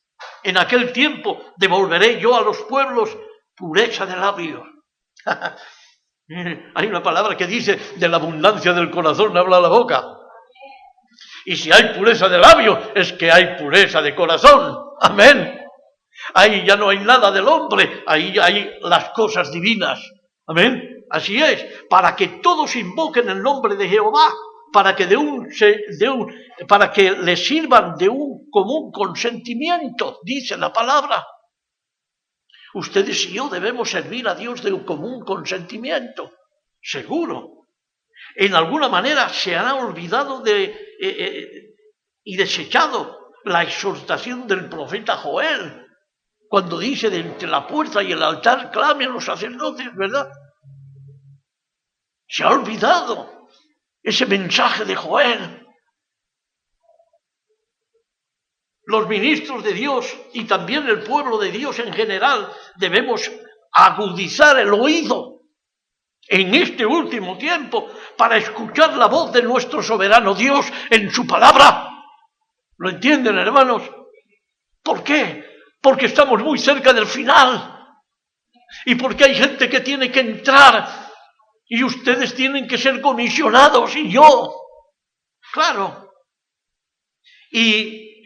en aquel tiempo devolveré yo a los pueblos pureza de labios. Hay una palabra que dice, de la abundancia del corazón habla la boca. Y si hay pureza de labios, es que hay pureza de corazón. Amén. Ahí ya no hay nada del hombre, ahí hay las cosas divinas. Amén. Así es, para que todos invoquen el nombre de Jehová, para que para que le sirvan de un común consentimiento, dice la palabra. Ustedes y yo debemos servir a Dios de un común consentimiento, seguro. En alguna manera se han olvidado y desechado la exhortación del profeta Joel, cuando dice, de entre la puerta y el altar clamen los sacerdotes, ¿verdad? Se ha olvidado ese mensaje de Joel. Los ministros de Dios y también el pueblo de Dios en general debemos agudizar el oído en este último tiempo para escuchar la voz de nuestro soberano Dios en su palabra. ¿Lo entienden, hermanos? ¿Por qué? Porque estamos muy cerca del final y porque hay gente que tiene que entrar y ustedes tienen que ser comisionados y yo, claro. Y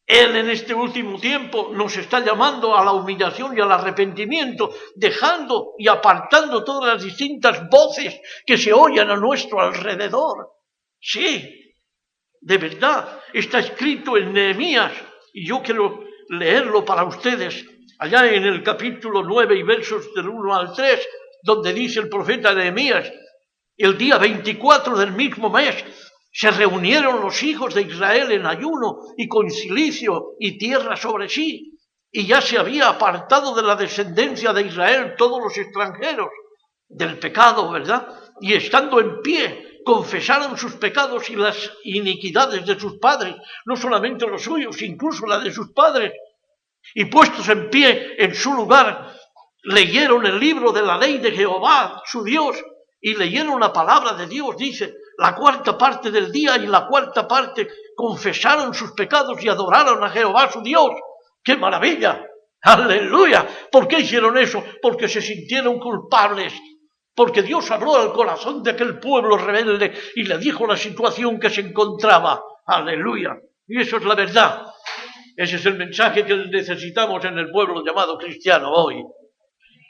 Él en este último tiempo nos está llamando a la humillación y al arrepentimiento, dejando y apartando todas las distintas voces que se oyen a nuestro alrededor. Sí, de verdad, está escrito en Nehemías, y yo quiero leerlo para ustedes, allá en el capítulo 9 y versos del 1 al 3, donde dice el profeta Nehemías, el día 24 del mismo mes, se reunieron los hijos de Israel en ayuno y con cilicio y tierra sobre sí, y ya se había apartado de la descendencia de Israel todos los extranjeros del pecado, ¿verdad? Y estando en pie, confesaron sus pecados y las iniquidades de sus padres, no solamente los suyos, incluso la de sus padres. Y puestos en pie en su lugar, leyeron el libro de la ley de Jehová, su Dios, y leyeron la palabra de Dios, dice, la cuarta parte del día y la cuarta parte confesaron sus pecados y adoraron a Jehová, su Dios. ¡Qué maravilla! ¡Aleluya! ¿Por qué hicieron eso? Porque se sintieron culpables. Porque Dios habló al corazón de aquel pueblo rebelde y le dijo la situación que se encontraba. ¡Aleluya! Y eso es la verdad. Ese es el mensaje que necesitamos en el pueblo llamado cristiano hoy.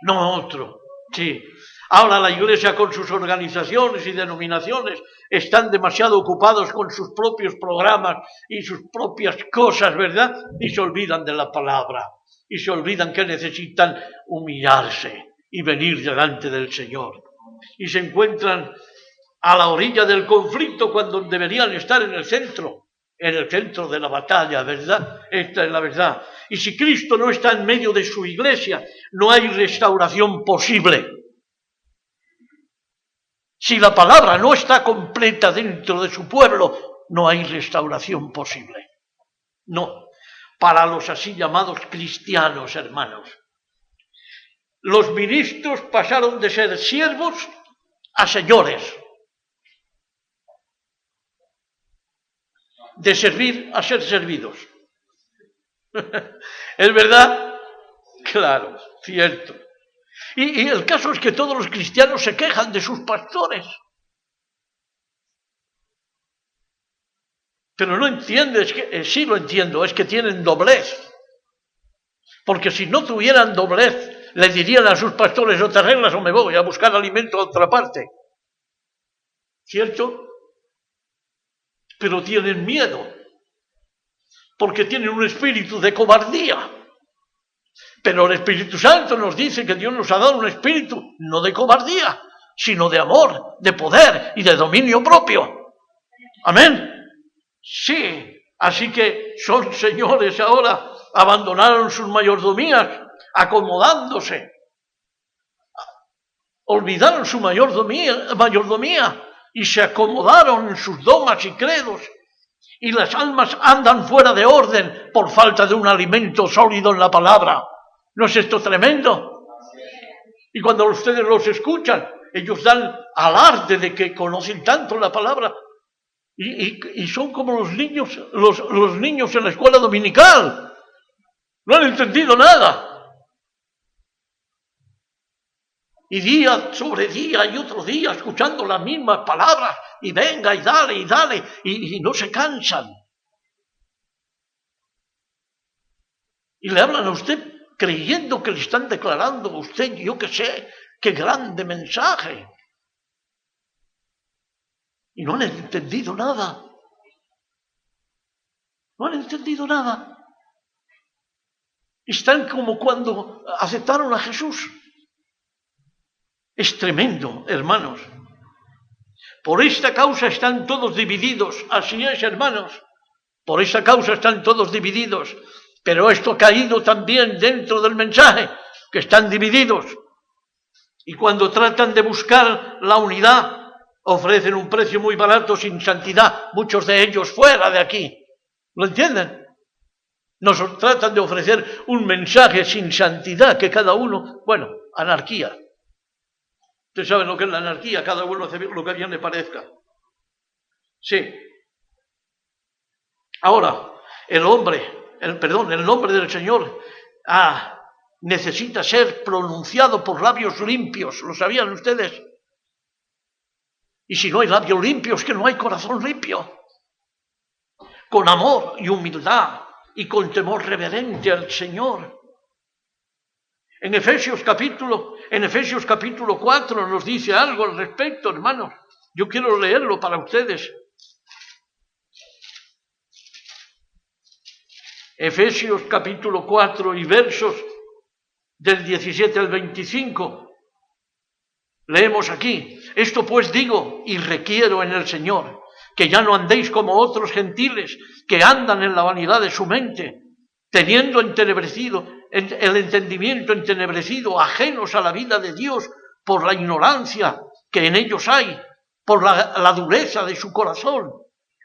No otro. Sí. Ahora la Iglesia con sus organizaciones y denominaciones están demasiado ocupados con sus propios programas y sus propias cosas, ¿verdad? Y se olvidan de la palabra. Y se olvidan que necesitan humillarse y venir delante del Señor. Y se encuentran a la orilla del conflicto cuando deberían estar en el centro. en el centro de la batalla, ¿verdad? Esta es la verdad. Y si Cristo no está en medio de su iglesia, no hay restauración posible. Si la palabra no está completa dentro de su pueblo, no hay restauración posible. No, para los así llamados cristianos, hermanos. Los ministros pasaron de ser siervos a señores. De servir a ser servidos. ¿Es verdad? Claro, cierto. Y el caso es que todos los cristianos se quejan de sus pastores. Pero no entiende, es que sí lo entiendo, es que tienen doblez. Porque si no tuvieran doblez, le dirían a sus pastores: o te arreglas o me voy a buscar alimento a otra parte. ¿Cierto? Pero tienen miedo, porque tienen un espíritu de cobardía. Pero el Espíritu Santo nos dice que Dios nos ha dado un espíritu no de cobardía, sino de amor, de poder y de dominio propio. Amén. Sí, así que son señores ahora, abandonaron sus mayordomías, acomodándose. Olvidaron su mayordomía y se acomodaron en sus dogmas y credos. Y las almas andan fuera de orden por falta de un alimento sólido en la palabra. ¿No es esto tremendo? Y cuando ustedes los escuchan, ellos dan alarde de que conocen tanto la palabra. Y son como los niños en la escuela dominical. No han entendido nada. Y día sobre día y otro día escuchando las mismas palabras, y venga y dale, y no se cansan. Y le hablan a usted creyendo que le están declarando a usted, yo qué sé, qué grande mensaje. Y no han entendido nada. No han entendido nada. Están como cuando aceptaron a Jesús. Es tremendo, hermanos. Por esta causa están todos divididos. Así es, hermanos. Por esta causa están todos divididos. Pero esto ha caído también dentro del mensaje, que están divididos. Y cuando tratan de buscar la unidad, ofrecen un precio muy barato sin santidad. Muchos de ellos fuera de aquí. ¿Lo entienden? Nos tratan de ofrecer un mensaje sin santidad, que cada uno, bueno, anarquía. Ustedes saben lo que es la anarquía, cada uno hace lo que a bien le parezca. Sí. Ahora, el nombre del Señor necesita ser pronunciado por labios limpios. ¿Lo sabían ustedes? Y si no hay labios limpios, que no hay corazón limpio. Con amor y humildad y con temor reverente al Señor. En Efesios capítulo 4 nos dice algo al respecto, hermanos. Yo quiero leerlo para ustedes. Efesios capítulo 4 y versos del 17 al 25. Leemos aquí: esto pues digo y requiero en el Señor, que ya no andéis como otros gentiles que andan en la vanidad de su mente, teniendo el entendimiento entenebrecido, ajenos a la vida de Dios por la ignorancia que en ellos hay, por la dureza de su corazón,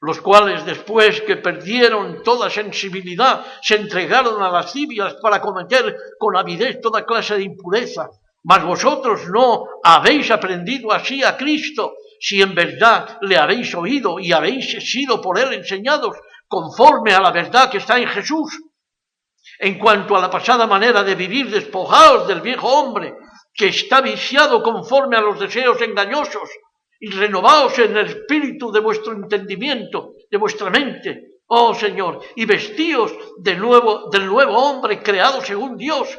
los cuales después que perdieron toda sensibilidad se entregaron a lascivias para cometer con avidez toda clase de impureza. Mas vosotros no habéis aprendido así a Cristo, si en verdad le habéis oído y habéis sido por él enseñados conforme a la verdad que está en Jesús. En cuanto a la pasada manera de vivir, despojaos del viejo hombre, que está viciado conforme a los deseos engañosos, y renovaos en el espíritu de vuestro entendimiento, de vuestra mente, oh Señor, y vestíos del nuevo hombre creado según Dios,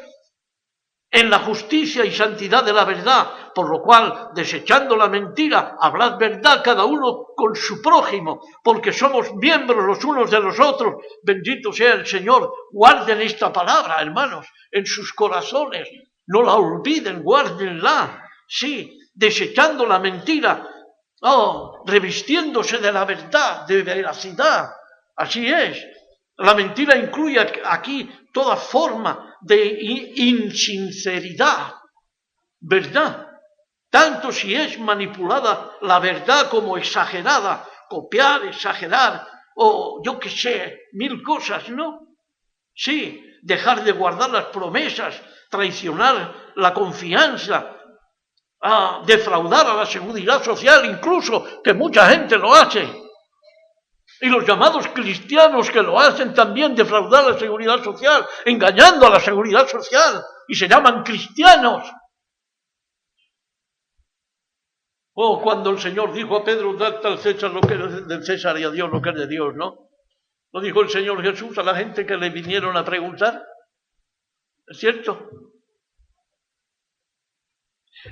en la justicia y santidad de la verdad, por lo cual, desechando la mentira, hablad verdad cada uno con su prójimo, porque somos miembros los unos de los otros. Bendito sea el Señor. Guarden esta palabra, hermanos, en sus corazones. No la olviden, guárdenla. Sí, desechando la mentira, revistiéndose de la verdad, de veracidad. Así es. La mentira incluye aquí toda forma de insinceridad, ¿verdad? Tanto si es manipulada la verdad como exagerada, copiar, exagerar, o yo qué sé, mil cosas, ¿no? Sí, dejar de guardar las promesas, traicionar la confianza, defraudar a la seguridad social, incluso, que mucha gente lo hace. Y los llamados cristianos que lo hacen también, defraudar la seguridad social, engañando a la seguridad social, y se llaman cristianos. Cuando el Señor dijo a Pedro, dad al César lo que es del César y a Dios lo que es de Dios, ¿no? ¿Lo dijo el Señor Jesús a la gente que le vinieron a preguntar? ¿Es cierto?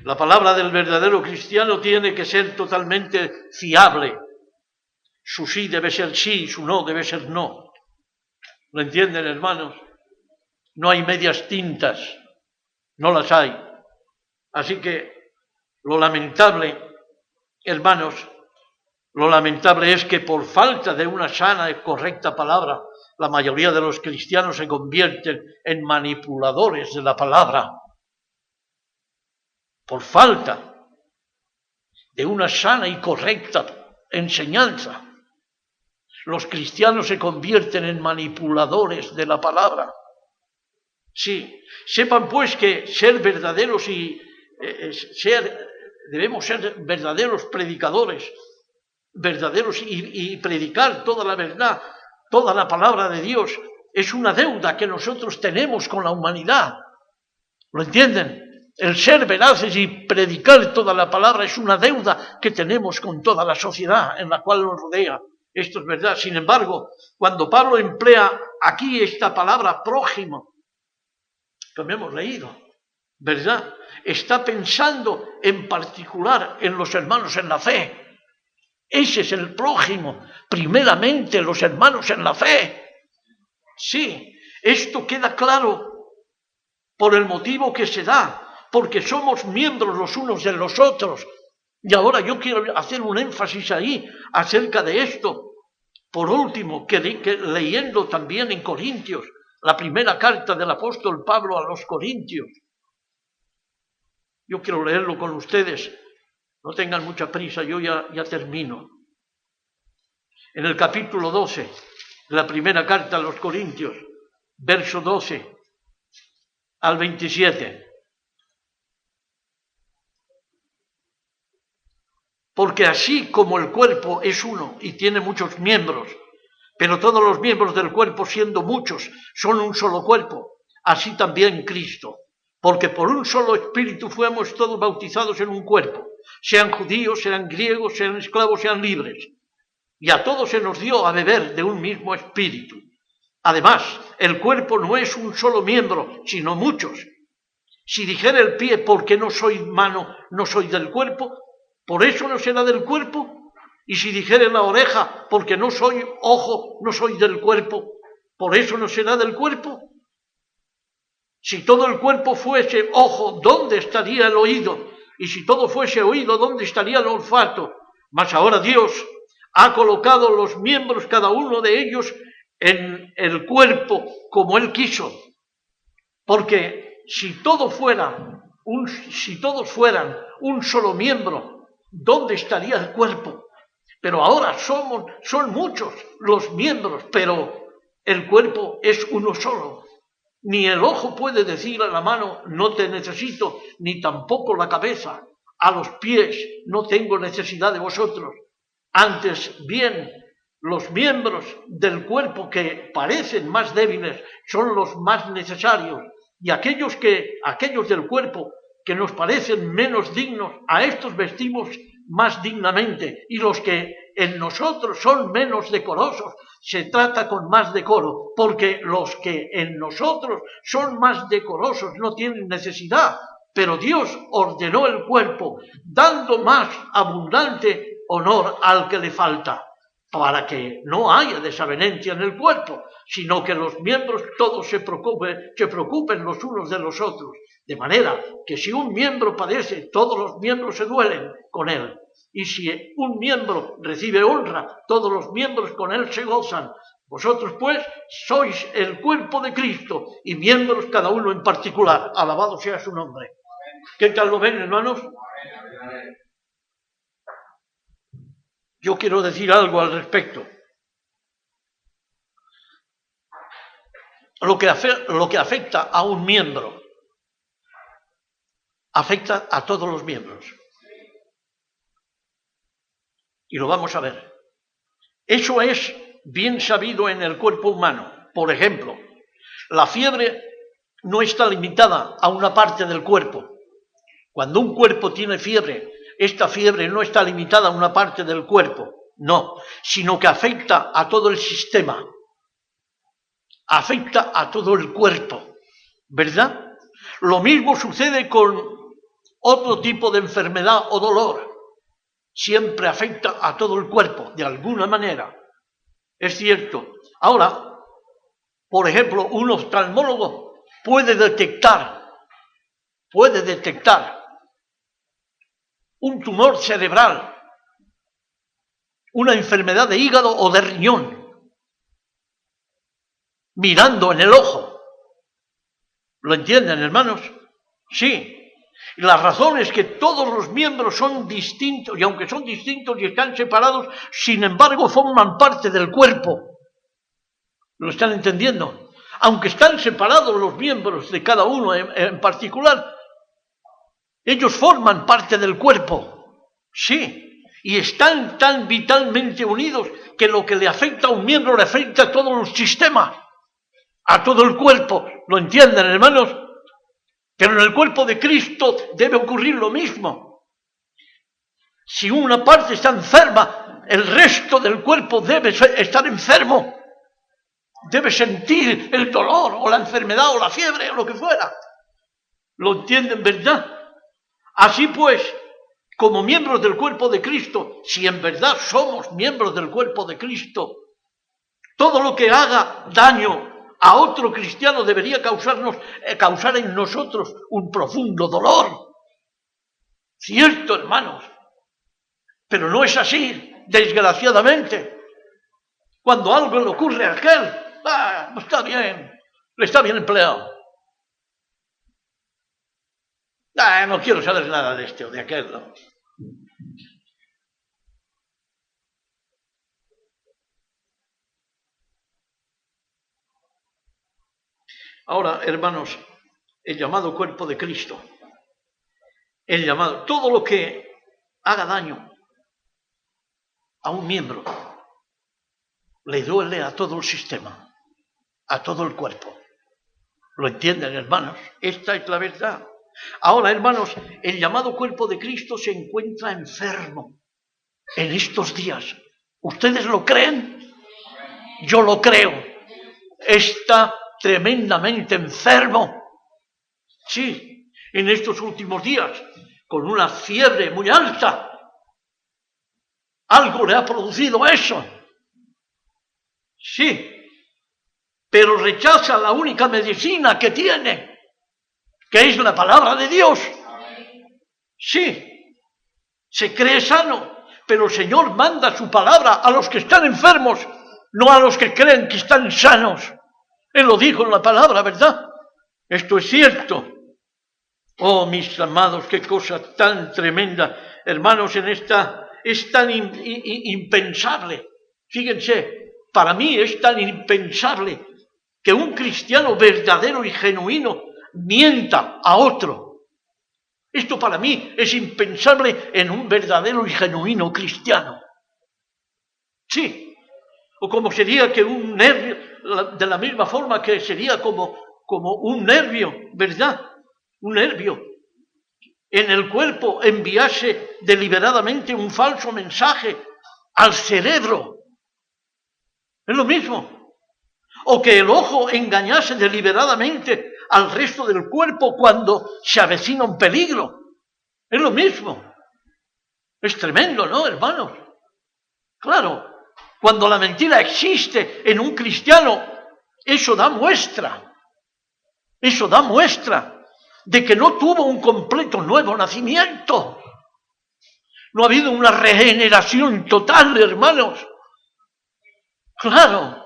La palabra del verdadero cristiano tiene que ser totalmente fiable. Su sí debe ser sí, su no debe ser no. ¿Lo entienden, hermanos? No hay medias tintas, no las hay. Así que lo lamentable, hermanos, lo lamentable es que por falta de una sana y correcta palabra, la mayoría de los cristianos se convierten en manipuladores de la palabra. Por falta de una sana y correcta enseñanza, los cristianos se convierten en manipuladores de la palabra. Sí, sepan pues que ser verdaderos debemos ser verdaderos predicadores, verdaderos y predicar toda la verdad, toda la palabra de Dios. Es una deuda que nosotros tenemos con la humanidad. ¿Lo entienden? El ser veraces y predicar toda la palabra es una deuda que tenemos con toda la sociedad en la cual nos rodea. Esto es verdad. Sin embargo, cuando Pablo emplea aquí esta palabra prójimo, como hemos leído, ¿verdad? Está pensando en particular en los hermanos en la fe. Ese es el prójimo, primeramente los hermanos en la fe. Sí, esto queda claro por el motivo que se da, porque somos miembros los unos de los otros. Y ahora yo quiero hacer un énfasis ahí acerca de esto. Por último, que leyendo también en Corintios, la primera carta del apóstol Pablo a los Corintios. Yo quiero leerlo con ustedes. No tengan mucha prisa, yo ya termino. En el capítulo 12 de la primera carta a los Corintios, verso 12 al 27. Porque así como el cuerpo es uno y tiene muchos miembros, pero todos los miembros del cuerpo, siendo muchos, son un solo cuerpo, así también Cristo. Porque por un solo espíritu fuimos todos bautizados en un cuerpo, sean judíos, sean griegos, sean esclavos, sean libres. Y a todos se nos dio a beber de un mismo espíritu. Además, el cuerpo no es un solo miembro, sino muchos. Si dijera el pie, porque no soy mano, no soy del cuerpo, por eso no será del cuerpo. Y si dijera la oreja, porque no soy ojo, no soy del cuerpo, por eso no será del cuerpo. Si todo el cuerpo fuese ojo, ¿dónde estaría el oído? Y si todo fuese oído, ¿dónde estaría el olfato? Mas ahora Dios ha colocado los miembros, cada uno de ellos, en el cuerpo como Él quiso. Porque si todos fueran un solo miembro, ¿dónde estaría el cuerpo? Pero ahora son muchos los miembros, pero el cuerpo es uno solo. Ni el ojo puede decir a la mano, no te necesito, ni tampoco la cabeza. A los pies, no tengo necesidad de vosotros. Antes bien, los miembros del cuerpo que parecen más débiles son los más necesarios. Y aquellos del cuerpo que nos parecen menos dignos, a estos vestimos más dignamente. Y los que en nosotros son menos decorosos, se trata con más decoro, porque los que en nosotros son más decorosos no tienen necesidad, pero Dios ordenó el cuerpo, dando más abundante honor al que le falta, para que no haya desavenencia en el cuerpo, sino que los miembros todos se preocupen los unos de los otros, de manera que si un miembro padece, todos los miembros se duelen con él. Y si un miembro recibe honra, todos los miembros con él se gozan. Vosotros, pues, sois el cuerpo de Cristo y miembros cada uno en particular. Alabado sea su nombre. ¿Qué tal lo ven, hermanos? Yo quiero decir algo al respecto. Lo que afecta a un miembro, afecta a todos los miembros. Y lo vamos a ver. Eso es bien sabido en el cuerpo humano. Por ejemplo, la fiebre no está limitada a una parte del cuerpo. Cuando un cuerpo tiene fiebre, esta fiebre no está limitada a una parte del cuerpo, no, sino que afecta a todo el sistema, afecta a todo el cuerpo, ¿verdad? Lo mismo sucede con otro tipo de enfermedad o dolor. Siempre afecta a todo el cuerpo, de alguna manera. Es cierto. Ahora, por ejemplo, un oftalmólogo puede detectar un tumor cerebral, una enfermedad de hígado o de riñón, mirando en el ojo. ¿Lo entienden, hermanos? Sí. Y la razón es que todos los miembros son distintos, y aunque son distintos y están separados, sin embargo forman parte del cuerpo. ¿Lo están entendiendo? Aunque están separados los miembros de cada uno en particular, ellos forman parte del cuerpo. Sí. Y están tan vitalmente unidos que lo que le afecta a un miembro le afecta a todos los sistemas, a todo el cuerpo. ¿Lo entienden, hermanos? Pero en el cuerpo de Cristo debe ocurrir lo mismo. Si una parte está enferma, el resto del cuerpo debe estar enfermo. Debe sentir el dolor o la enfermedad o la fiebre o lo que fuera. ¿Lo entienden, verdad? Así pues, como miembros del cuerpo de Cristo, si en verdad somos miembros del cuerpo de Cristo, todo lo que haga daño a otro cristiano debería causar en nosotros un profundo dolor. Cierto, hermanos. Pero no es así, desgraciadamente. Cuando algo le ocurre a aquel, está bien, le está bien empleado. No quiero saber nada de este o de aquel, ¿no? Ahora, hermanos, el llamado cuerpo de Cristo, todo lo que haga daño a un miembro, le duele a todo el sistema, a todo el cuerpo. ¿Lo entienden, hermanos? Esta es la verdad. Ahora, hermanos, el llamado cuerpo de Cristo se encuentra enfermo en estos días. ¿Ustedes lo creen? Yo lo creo. Está tremendamente enfermo. Sí, en estos últimos días, con una fiebre muy alta. Algo le ha producido eso. Sí, pero rechaza la única medicina que tiene, que es la palabra de Dios. Sí, se cree sano, pero el Señor manda su palabra a los que están enfermos, no a los que creen que están sanos. Él lo dijo en la palabra, ¿verdad? Esto es cierto. Oh, mis amados, qué cosa tan tremenda. Hermanos, es tan impensable. Fíjense, para mí es tan impensable que un cristiano verdadero y genuino mienta a otro. Esto para mí es impensable en un verdadero y genuino cristiano. Sí, o como sería que un nervio, de la misma forma que sería como un nervio, ¿verdad? Un nervio en el cuerpo enviase deliberadamente un falso mensaje al cerebro. Es lo mismo. O que el ojo engañase deliberadamente al resto del cuerpo cuando se avecina un peligro. Es lo mismo. Es tremendo, ¿no, hermanos? Claro, cuando la mentira existe en un cristiano, eso da muestra de que no tuvo un completo nuevo nacimiento. No ha habido una regeneración total, hermanos. Claro,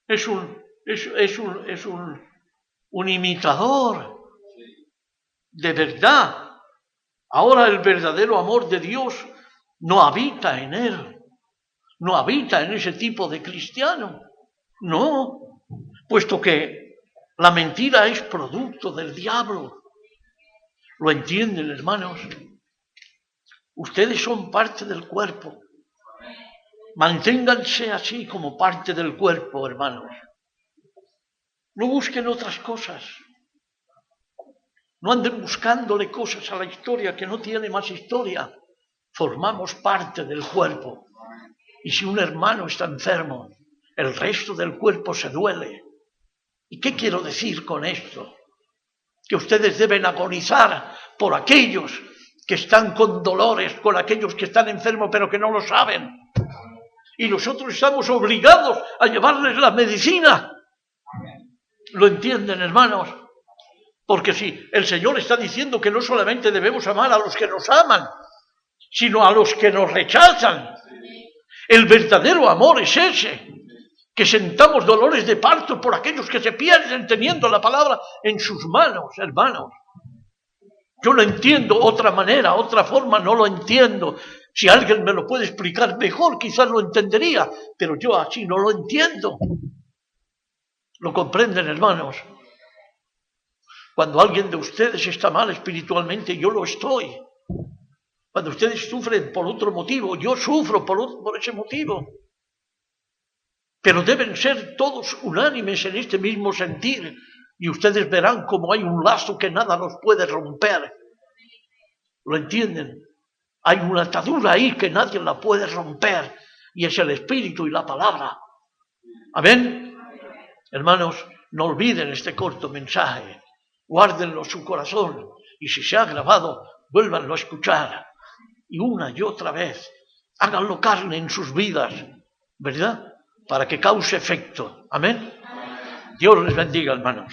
es un imitador de verdad. Ahora el verdadero amor de Dios no habita en él, no habita en ese tipo de cristiano, no, puesto que la mentira es producto del diablo. ¿Lo entienden, hermanos? Ustedes son parte del cuerpo. Manténganse así como parte del cuerpo, hermanos. No busquen otras cosas. No anden buscándole cosas a la historia que no tiene más historia. Formamos parte del cuerpo. Y si un hermano está enfermo, el resto del cuerpo se duele. ¿Y qué quiero decir con esto? Que ustedes deben agonizar por aquellos que están con dolores, con aquellos que están enfermos pero que no lo saben. Y nosotros estamos obligados a llevarles la medicina. ¿Lo entienden, hermanos? Porque si el Señor está diciendo que no solamente debemos amar a los que nos aman, sino a los que nos rechazan. El verdadero amor es ese, que sentamos dolores de parto por aquellos que se pierden teniendo la palabra en sus manos, hermanos. Yo lo entiendo otra manera, otra forma, no lo entiendo. Si alguien me lo puede explicar mejor, quizás lo entendería, pero yo así no lo entiendo. ¿Lo comprenden, hermanos? Cuando alguien de ustedes está mal espiritualmente, yo lo estoy. Cuando ustedes sufren por otro motivo, yo sufro por ese motivo. Pero deben ser todos unánimes en este mismo sentir. Y ustedes verán cómo hay un lazo que nada los puede romper. ¿Lo entienden? Hay una atadura ahí que nadie la puede romper. Y es el Espíritu y la palabra. ¿Amén? Hermanos, no olviden este corto mensaje. Guárdenlo en su corazón. Y si se ha grabado, vuélvanlo a escuchar. Y una y otra vez. Háganlo carne en sus vidas. ¿Verdad? Para que cause efecto. Amén. Dios les bendiga, hermanos.